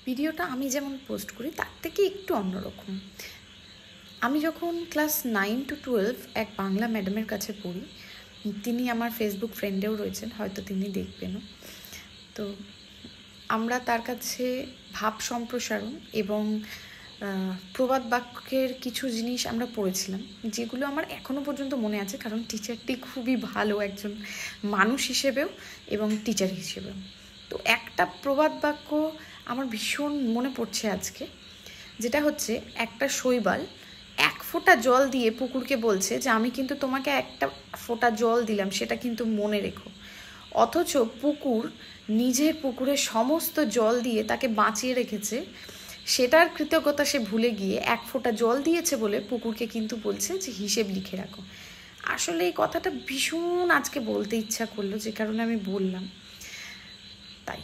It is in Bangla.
ভিডিওটা আমি যেমন পোস্ট করি তার থেকে একটু অন্যরকম। আমি যখন ক্লাস 9 to 12 এক বাংলা ম্যাডামের কাছে পড়ি, তিনি আমার ফেসবুক ফ্রেন্ডেও রয়েছেন, হয়তো তিনি দেখবেনও। তো আমরা তার কাছে ভাব সম্প্রসারণ এবং প্রবাদ বাক্যের কিছু জিনিস আমরা পড়েছিলাম, যেগুলো আমার এখনও পর্যন্ত মনে আছে, কারণ টিচারটি খুবই ভালো একজন মানুষ হিসেবেও এবং টিচার হিসেবেও। তো একটা প্রবাদ বাক্য আমার ভীষণ মনে পড়ছে আজকে, যেটা হচ্ছে, একটা শৈবাল এক ফোঁটা জল দিয়ে পুকুরকে বলছে যে আমি কিন্তু তোমাকে একটা ফোঁটা জল দিলাম, সেটা কিন্তু মনে রেখো। অথচ পুকুর নিজের পুকুরের সমস্ত জল দিয়ে তাকে বাঁচিয়ে রেখেছে, সেটার কৃতজ্ঞতা সে ভুলে গিয়ে এক ফোঁটা জল দিয়েছে বলে পুকুরকে কিন্তু বলছে যে হিসেব লিখে রাখো। আসলে এই কথাটা ভীষণ আজকে বলতে ইচ্ছা করলো, যে কারণে আমি বললাম, তাই।